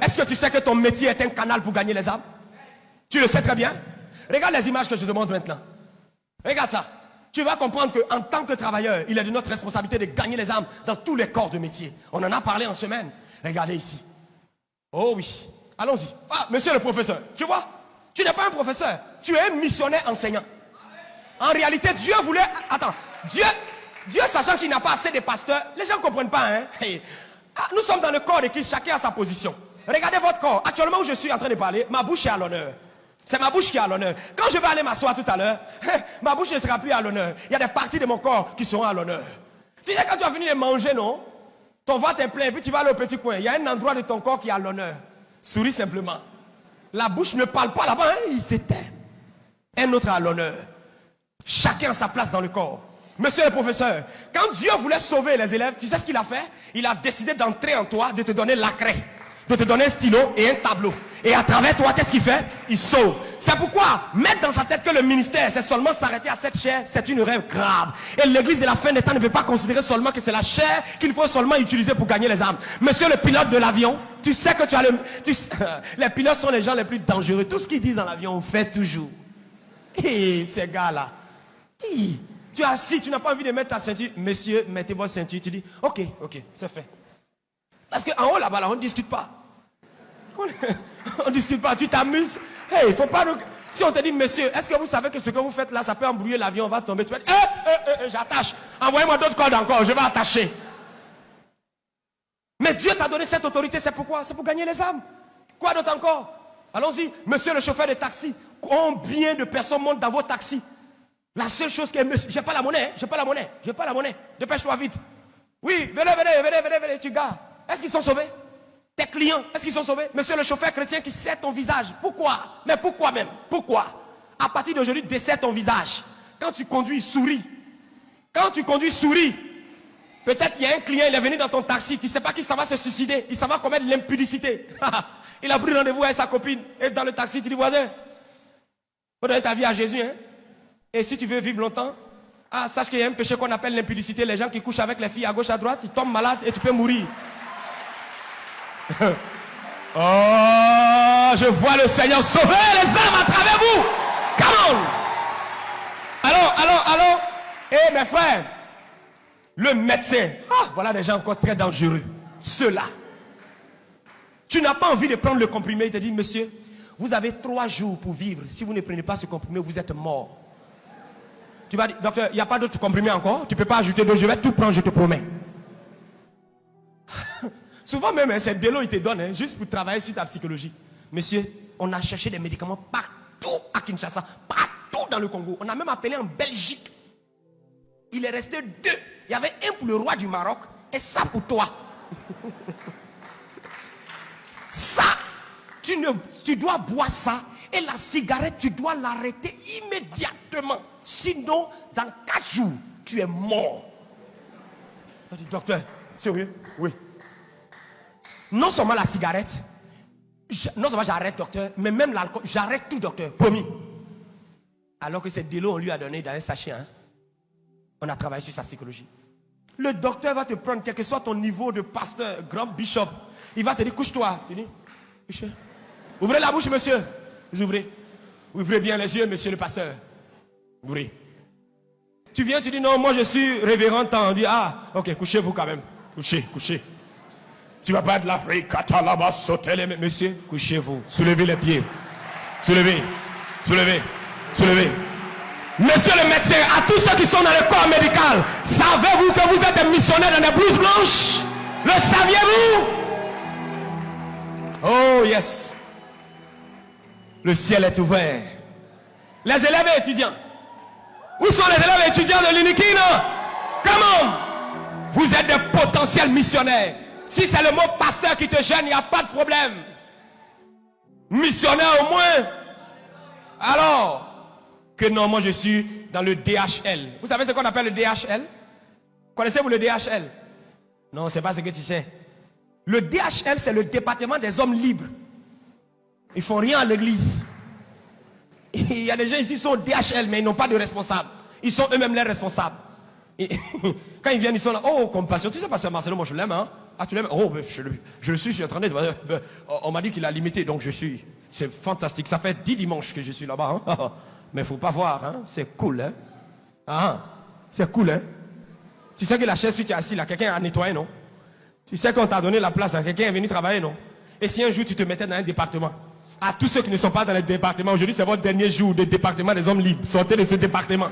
Est-ce que tu sais que ton métier est un canal pour gagner les âmes? Tu le sais très bien. Regarde les images que je te montre maintenant. Regarde ça. Tu vas comprendre qu'en tant que travailleur, il est de notre responsabilité de gagner les âmes dans tous les corps de métier. On en a parlé en semaine. Regardez ici. Oh oui. Allons-y. Ah, monsieur le professeur, tu vois, tu n'es pas un professeur. Tu es un missionnaire enseignant. En réalité, Dieu voulait... Attends. Dieu sachant qu'il n'a pas assez de pasteurs, les gens ne comprennent pas. Hein? Hey. Ah, nous sommes dans le corps de Christ, chacun a sa position. Regardez votre corps. Actuellement où je suis en train de parler, ma bouche est à l'honneur. C'est ma bouche qui est à l'honneur. Quand je vais aller m'asseoir tout à l'heure, ma bouche ne sera plus à l'honneur. Il y a des parties de mon corps qui seront à l'honneur. Tu sais, quand tu vas venir de manger, non? Ton ventre est plein, et puis tu vas aller au petit coin. Il y a un endroit de ton corps qui est à l'honneur. Souris simplement. La bouche ne parle pas là-bas, hein? Il s'éteint. Un autre à l'honneur. Chacun a sa place dans le corps. Monsieur le professeur, quand Dieu voulait sauver les élèves, tu sais ce qu'il a fait? Il a décidé d'entrer en toi, de te donner la craie, de te donner un stylo et un tableau. Et à travers toi, qu'est-ce qu'il fait? Il sauve. C'est pourquoi mettre dans sa tête que le ministère, c'est seulement s'arrêter à cette chair, c'est une erreur grave. Et l'église de la fin des temps ne peut pas considérer seulement que c'est la chair qu'il faut seulement utiliser pour gagner les âmes. Monsieur le pilote de l'avion, tu sais que tu as les pilotes sont les gens les plus dangereux. Tout ce qu'ils disent dans l'avion, on fait toujours. Et ces gars-là. Tu es assis, tu n'as pas envie de mettre ta ceinture. Monsieur, mettez votre ceinture. Tu dis, ok, c'est fait. Parce qu'en haut là-bas, là, on ne discute pas. On ne discute pas, tu t'amuses. Hey, faut pas... Si on te dit, monsieur, est-ce que vous savez que ce que vous faites là, ça peut embrouiller l'avion, on va tomber. Tu vas dire, j'attache. Envoyez-moi d'autres cordes encore, je vais attacher. Mais Dieu t'a donné cette autorité, c'est pourquoi? C'est pour gagner les âmes. Quoi d'autre encore? Allons-y, monsieur le chauffeur de taxi. Combien de personnes montent dans vos taxis? La seule chose qui est, monsieur, j'ai pas la monnaie, j'ai pas la monnaie. Dépêche-toi vite. Oui, venez, tu gares. Est-ce qu'ils sont sauvés? Tes clients, est-ce qu'ils sont sauvés? Monsieur le chauffeur chrétien qui sert ton visage. Pourquoi? Mais pourquoi même? Pourquoi? À partir d'aujourd'hui, dessert ton visage. Quand tu conduis, souris. Quand tu conduis, souris. Peut-être il y a un client, il est venu dans ton taxi. Tu ne sais pas qu'il s'en va se suicider. Il s'en va commettre l'impudicité. Il a pris rendez-vous avec sa copine. Et dans le taxi, tu dis, voisin, faut donner ta vie à Jésus. Hein? Et si tu veux vivre longtemps, sache qu'il y a un péché qu'on appelle l'impudicité. Les gens qui couchent avec les filles à gauche, à droite, ils tombent malades et tu peux mourir. Oh, je vois le Seigneur sauver les âmes à travers vous. Come on. Alors. Eh mes frères, le médecin. Voilà des gens encore très dangereux. Ceux-là. Tu n'as pas envie de prendre le comprimé. Il te dit, monsieur, vous avez 3 jours pour vivre. Si vous ne prenez pas ce comprimé, vous êtes mort. Tu vas dire, docteur, il n'y a pas d'autre comprimé encore. Tu ne peux pas ajouter d'autres. Je vais tout prendre, je te promets. Souvent même, c'est de l'eau, il te donne, juste pour travailler sur ta psychologie. Monsieur, on a cherché des médicaments partout à Kinshasa, partout dans le Congo. On a même appelé en Belgique. Il est resté 2. Il y avait un pour le roi du Maroc et ça pour toi. Ça, tu dois boire ça. Et la cigarette, tu dois l'arrêter immédiatement. Sinon, dans 4 jours, tu es mort. Je dis, docteur, sérieux? Oui. Non seulement la cigarette, non seulement j'arrête, docteur, mais même l'alcool, j'arrête tout, docteur, promis. Alors que c'est de l'eau, on lui a donné dans un sachet. Hein. On a travaillé sur sa psychologie. Le docteur va te prendre, quel que soit ton niveau de pasteur, grand bishop, il va te dire, couche-toi. Tu dis, couche. Ouvrez la bouche, monsieur. Vous ouvrez. Ouvrez bien les yeux, monsieur le pasteur. Ouvrez. Tu viens, tu dis, non, moi je suis révérend. On dit, ok, couchez-vous quand même. Couchez. Tu vas pas être là, là-bas, sauter les mains. Monsieur, couchez-vous. Soulevez les pieds. Soulevez. Monsieur le médecin, à tous ceux qui sont dans le corps médical, savez-vous que vous êtes missionnaires dans des blouses blanches? Le saviez-vous? Oh yes. Le ciel est ouvert. Les élèves et étudiants. Où sont les élèves et étudiants de l'Unikina? Comment? Vous êtes des potentiels missionnaires. Si c'est le mot pasteur qui te gêne, il n'y a pas de problème. Missionnaire au moins. Alors, que non, moi je suis dans le DHL. Vous savez ce qu'on appelle le DHL? Connaissez-vous le DHL? Non, c'est pas ce que tu sais. Le DHL, c'est le département des hommes libres. Ils font rien à l'église. Il y a des gens ici qui sont au DHL, mais ils n'ont pas de responsable. Ils sont eux-mêmes les responsables. Et quand ils viennent, ils sont là. Oh, compassion. Tu sais pas, c'est Marcelo, moi je l'aime, hein? Ah, tu l'aimes? Oh, ben, je le suis en train de... On m'a dit qu'il a limité, donc je suis... C'est fantastique. Ça fait 10 dimanches que je suis là-bas. Hein? Mais il ne faut pas voir. Hein? C'est cool. Hein? Ah, c'est cool. Hein? Tu sais que la chaise, si tu es assis là, quelqu'un a nettoyé, non? Tu sais qu'on t'a donné la place, hein? Quelqu'un est venu travailler, non? Et si un jour tu te mettais dans un département, à tous ceux qui ne sont pas dans le département, aujourd'hui c'est votre dernier jour de département des hommes libres. Sortez de ce département.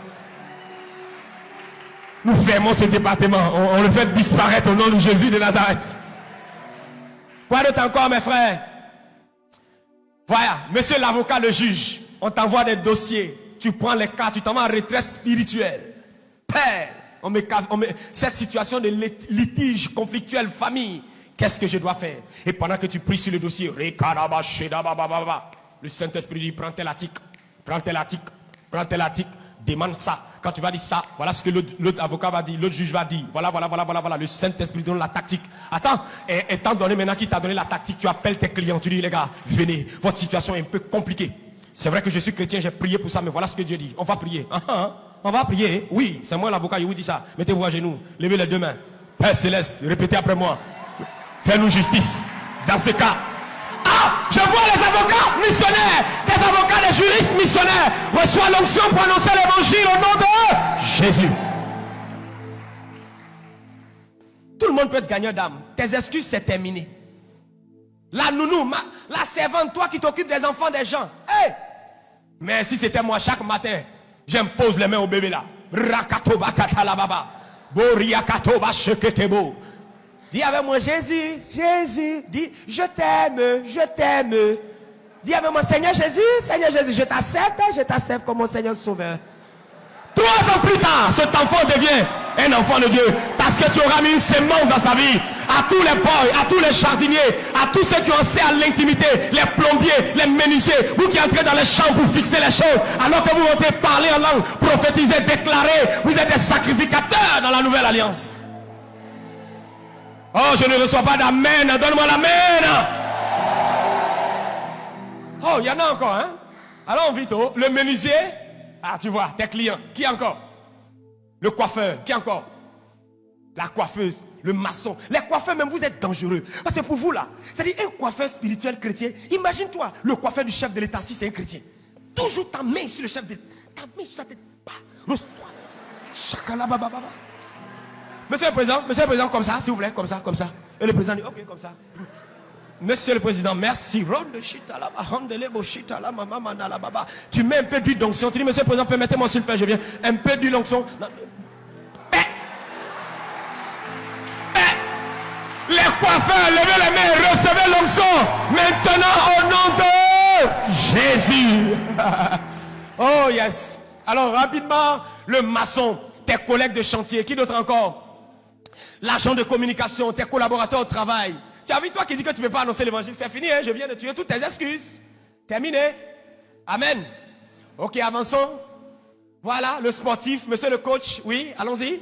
Nous fermons ce département. On le fait disparaître au nom de Jésus de Nazareth. Quoi d'autre encore, mes frères? Voilà, monsieur l'avocat, le juge, on t'envoie des dossiers. Tu prends les cas, tu t'en vas en retraite spirituelle. Père, cette situation de litige conflictuel, famille, qu'est-ce que je dois faire? Et pendant que tu pries sur le dossier, le Saint-Esprit dit, prends tel article, prends tel article, prends tel article, demande ça. Quand tu vas dire ça, voilà ce que l'autre avocat va dire, l'autre juge va dire. Voilà. Le Saint-Esprit donne la tactique. Attends, étant donné maintenant qu'il t'a donné la tactique, tu appelles tes clients, tu dis, les gars, venez, votre situation est un peu compliquée. C'est vrai que je suis chrétien, j'ai prié pour ça, mais voilà ce que Dieu dit. On va prier. On va prier. Oui, c'est moi l'avocat, il vous dit ça. Mettez-vous à genoux, levez les deux mains. Père Céleste, répétez après moi. Fais-nous justice. Dans ce cas, je vois les avocats missionnaires, des avocats, des juristes missionnaires reçoivent l'onction pour annoncer l'évangile au nom de Jésus. Tout le monde peut être gagnant d'âme. Tes excuses, c'est terminé. La nounou, la servante, toi qui t'occupes des enfants des gens. Hey! Mais si c'était moi chaque matin, j'impose les mains au bébé là. Rakatoba katalababa. Boriakatoba sheketebo. Dis avec moi, Jésus, Jésus. Dis, je t'aime, je t'aime. Dis avec moi, Seigneur Jésus, je t'accepte comme mon Seigneur Sauveur. 3 ans plus tard, cet enfant devient un enfant de Dieu. Parce que tu auras mis une sémence dans sa vie. À tous les boys, à tous les jardiniers, à tous ceux qui ont accès à l'intimité, les plombiers, les menuisiers, vous qui entrez dans les champs pour fixer les choses, alors que vous entrez parler en langue, prophétiser, déclarer, vous êtes des sacrificateurs dans la nouvelle alliance. Oh, je ne reçois pas d'amen, donne-moi l'amen. Oh, il y en a encore, hein? Alors, vite, le menuisier, tu vois, tes clients, qui encore? Le coiffeur, qui encore? La coiffeuse, le maçon. Les coiffeurs, même, vous êtes dangereux. Parce que pour vous, là, c'est-à-dire un coiffeur spirituel chrétien. Imagine-toi, le coiffeur du chef de l'État, si c'est un chrétien. Toujours ta main sur le chef de l'État. Ta main sur sa tête. Reçois. Chakala, baba, baba. Monsieur le Président, comme ça, s'il vous plaît, comme ça. Et le président dit, ok, comme ça. Monsieur le Président, merci. Tu mets un peu d'huile d'onction. Tu dis, Monsieur le Président, permettez-moi s'il vous plaît, je viens. Un peu d'huile d'onction. Les coiffeurs, levez les mains, recevez l'onction. Maintenant, au nom de Jésus. Oh yes. Alors rapidement, le maçon, tes collègues de chantier, qui d'autre encore? L'agent de communication, tes collaborateurs au travail. Tu as vu, toi qui dis que tu ne peux pas annoncer l'évangile, c'est fini, hein? Je viens de tuer toutes tes excuses. Terminé. Amen. Ok, avançons. Voilà, le sportif, monsieur le coach. Oui, allons-y.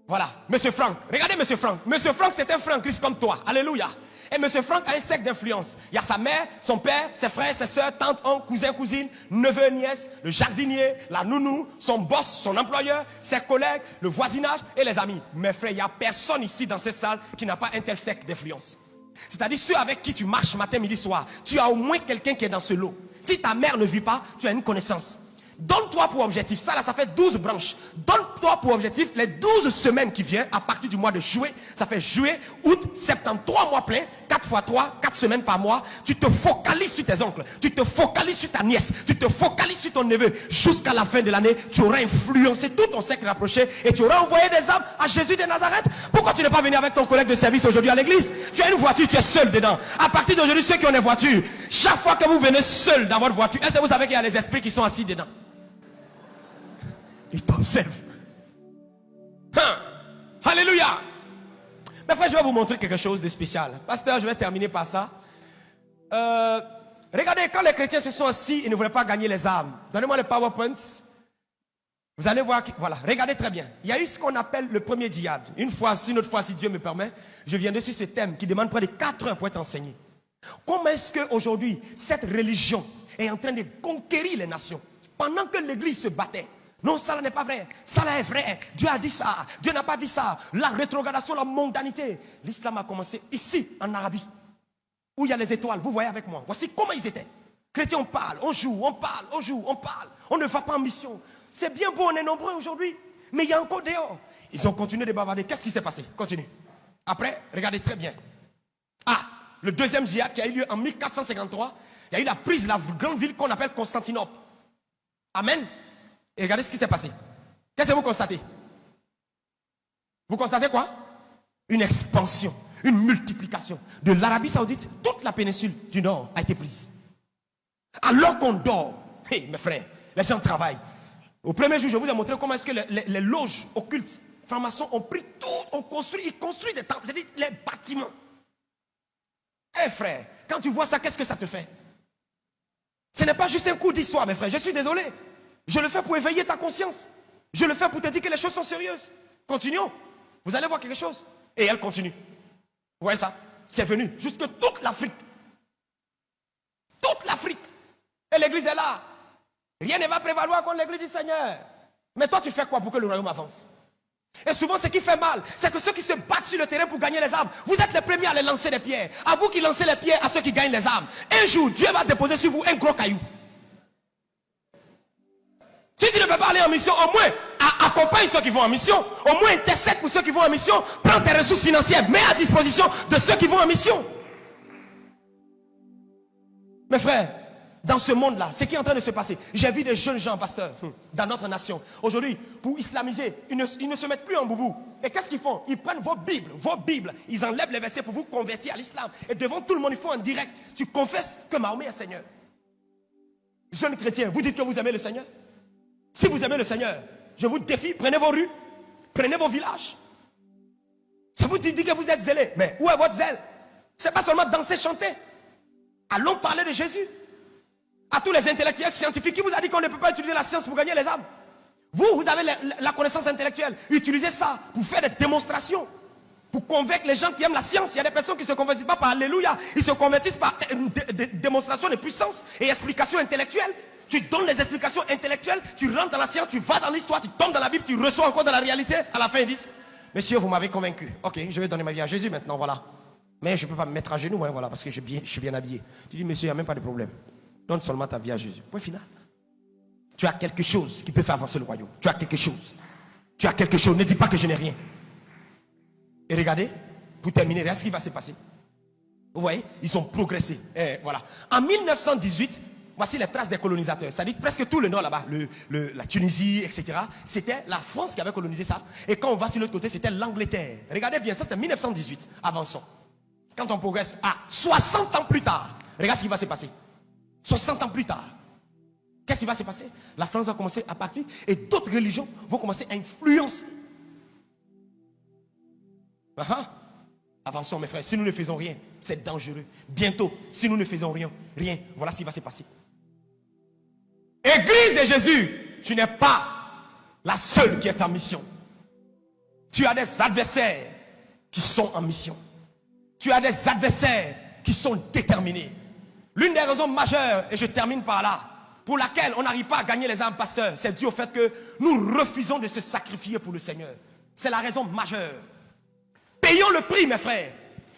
Voilà, monsieur Franck. Regardez monsieur Franck. Monsieur Franck, c'est un Franck-Christ comme toi. Alléluia. Et monsieur Franck a un cercle d'influence. Il y a sa mère, son père, ses frères, ses soeurs, tantes, oncles, cousins, cousines, neveux, nièces, le jardinier, la nounou, son boss, son employeur, ses collègues, le voisinage et les amis. Mes frères, il n'y a personne ici dans cette salle qui n'a pas un tel cercle d'influence. C'est-à-dire ceux avec qui tu marches matin, midi, soir. Tu as au moins quelqu'un qui est dans ce lot. Si ta mère ne vit pas, tu as une connaissance. Donne-toi pour objectif, ça là, ça fait 12 branches. Donne-toi pour objectif les 12 semaines qui viennent à partir du mois de juillet. Ça fait juillet, août, septembre, 3 mois pleins, 4 fois 3, 4 semaines par mois. Tu te focalises sur tes oncles, tu te focalises sur ta nièce, tu te focalises sur ton neveu. Jusqu'à la fin de l'année, tu auras influencé tout ton cercle rapproché et tu auras envoyé des âmes à Jésus de Nazareth. Pourquoi tu n'es pas venu avec ton collègue de service aujourd'hui à l'église? Tu as une voiture, tu es seul dedans. À partir d'aujourd'hui, ceux qui ont des voitures, chaque fois que vous venez seul dans votre voiture, est-ce que vous savez qu'il y a les esprits qui sont assis dedans? Ils t'observent. Alléluia. Mais frère, je vais vous montrer quelque chose de spécial. Pasteur, je vais terminer par ça. Regardez, quand les chrétiens se sont assis, ils ne voulaient pas gagner les âmes. Donnez-moi le PowerPoint. Vous allez voir, voilà, regardez très bien. Il y a eu ce qu'on appelle le premier djihad. Une fois, si Dieu me permet, je viendrai sur ce thème qui demande près de 4 heures pour être enseigné. Comment est-ce qu'aujourd'hui, cette religion est en train de conquérir les nations? Pendant que l'église se battait, Non, ça n'est pas vrai. Ça là est vrai. Dieu a dit ça. Dieu n'a pas dit ça. La rétrogradation, la mondanité. L'islam a commencé ici, en Arabie, où il y a les étoiles. Vous voyez avec moi. Voici comment ils étaient. Chrétiens, on parle, on joue, on parle, on joue, on parle. On ne va pas en mission. C'est bien beau, on est nombreux aujourd'hui. Mais il y a encore dehors. Ils ont continué de bavarder. Qu'est-ce qui s'est passé? Continue. Après, regardez très bien. Ah, le deuxième djihad qui a eu lieu en 1453, il y a eu la prise de la grande ville qu'on appelle Constantinople. Amen. Et regardez ce qui s'est passé. Qu'est-ce que vous constatez? Vous constatez quoi? Une expansion, une multiplication. De l'Arabie Saoudite, toute la péninsule du Nord a été prise. Alors qu'on dort, hey, mes frères, les gens travaillent. Au premier jour, je vous ai montré comment est-ce que les loges occultes, francs-maçons ont pris tout, ils construisent des temples, c'est-à-dire les bâtiments. Eh frère, quand tu vois ça, qu'est-ce que ça te fait? Ce n'est pas juste un coup d'histoire, mes frères, je suis désolé. Je le fais pour éveiller ta conscience. Je le fais pour te dire que les choses sont sérieuses. Continuons. Vous allez voir quelque chose. Et elle continue. Vous voyez ça? C'est venu jusque toute l'Afrique. Toute l'Afrique. Et l'église est là. Rien ne va prévaloir contre l'église du Seigneur. Mais toi, tu fais quoi pour que le royaume avance? Et souvent, ce qui fait mal, c'est que ceux qui se battent sur le terrain pour gagner les âmes, vous êtes les premiers à les lancer des pierres. À vous qui lancez les pierres à ceux qui gagnent les âmes. Un jour, Dieu va déposer sur vous un gros caillou. Si tu ne peux pas aller en mission, au moins accompagne ceux qui vont en mission. Au moins intercède pour ceux qui vont en mission. Prends tes ressources financières, mets à disposition de ceux qui vont en mission. Mes frères, dans ce monde-là, ce qui est en train de se passer, j'ai vu des jeunes gens, pasteurs, dans notre nation. Aujourd'hui, pour islamiser, ils ne se mettent plus en boubou. Et qu'est-ce qu'ils font? Ils prennent vos Bibles, ils enlèvent les versets pour vous convertir à l'islam. Et devant tout le monde, ils font en direct. Tu confesses que Mahomet est Seigneur. Jeunes chrétiens, vous dites que vous aimez le Seigneur? Si vous aimez le Seigneur, je vous défie, prenez vos rues, prenez vos villages. Ça vous dit que vous êtes zélés. Mais où est votre zèle? Ce n'est pas seulement danser, chanter. Allons parler de Jésus. À tous les intellectuels scientifiques, qui vous a dit qu'on ne peut pas utiliser la science pour gagner les âmes? Vous avez la connaissance intellectuelle. Utilisez ça pour faire des démonstrations. Pour convaincre les gens qui aiment la science. Il y a des personnes qui ne se convertissent pas par Alléluia. Ils se convertissent par une démonstration de puissance et explication intellectuelle. Tu donnes les explications intellectuelles, tu rentres dans la science, tu vas dans l'histoire, tu tombes dans la Bible, tu reçois encore dans la réalité. À la fin, ils disent, monsieur, vous m'avez convaincu. Ok, je vais donner ma vie à Jésus maintenant, voilà. Mais je ne peux pas me mettre à genoux, hein, voilà, parce que je suis bien habillé. Tu dis, monsieur, il n'y a même pas de problème. Donne seulement ta vie à Jésus. Point final. Tu as quelque chose qui peut faire avancer le royaume. Tu as quelque chose. Tu as quelque chose. Ne dis pas que je n'ai rien. Et regardez, pour terminer, regarde ce qui va se passer. Vous voyez, ils ont progressé. Et voilà. En 1918, voici les traces des colonisateurs. Ça dit presque tout le nord là-bas, la Tunisie, etc. C'était la France qui avait colonisé ça. Et quand on va sur l'autre côté, c'était l'Angleterre. Regardez bien, ça c'était 1918. Avançons. Quand on progresse, 60 ans plus tard, regarde ce qui va se passer. 60 ans plus tard, qu'est-ce qui va se passer? La France va commencer à partir et d'autres religions vont commencer à influencer. Avançons mes frères, si nous ne faisons rien, c'est dangereux. Bientôt, si nous ne faisons rien, voilà ce qui va se passer. Église de Jésus, tu n'es pas la seule qui est en mission. Tu as des adversaires qui sont en mission. Tu as des adversaires qui sont déterminés. L'une des raisons majeures, et je termine par là, pour laquelle on n'arrive pas à gagner les âmes, pasteurs, c'est dû au fait que nous refusons de se sacrifier pour le Seigneur. C'est la raison majeure. Payons le prix, mes frères.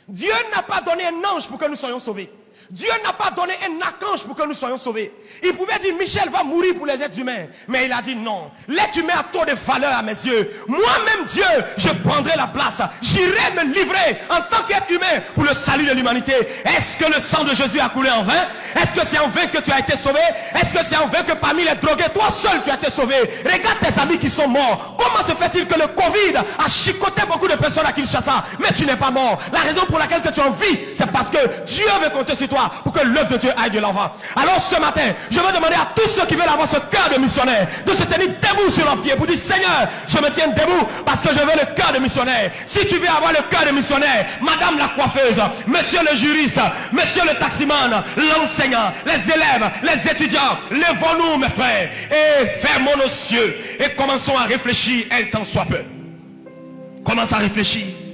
Dieu n'a pas donné un ange pour que nous soyons sauvés. Dieu n'a pas donné un archange pour que nous soyons sauvés. Il pouvait dire Michel va mourir pour les êtres humains. Mais il a dit non. L'être humain a trop de valeur à mes yeux. Moi-même Dieu, je prendrai la place. J'irai me livrer en tant qu'être humain pour le salut de l'humanité. Est-ce que le sang de Jésus a coulé en vain? Est-ce que c'est en vain que tu as été sauvé? Est-ce que c'est en vain que parmi les drogués, toi seul tu as été sauvé? Regarde tes amis qui sont morts. Comment se fait-il que le Covid a chicoté beaucoup de personnes à Kinshasa, mais tu n'es pas mort? La raison pour laquelle que tu en vis, c'est parce que Dieu veut compter sur toi pour que l'œuvre de Dieu aille de l'avant. Alors ce matin, je veux demander à tous ceux qui veulent avoir ce cœur de missionnaire de se tenir debout sur leurs pieds pour dire Seigneur, je me tiens debout parce que je veux le cœur de missionnaire. Si tu veux avoir le cœur de missionnaire, madame la coiffeuse, monsieur le juriste, monsieur le taximan, l'enseignant, les élèves, les étudiants, lèvons-nous mes frères et fermons nos cieux et commençons à réfléchir un temps soit peu. Commence à réfléchir.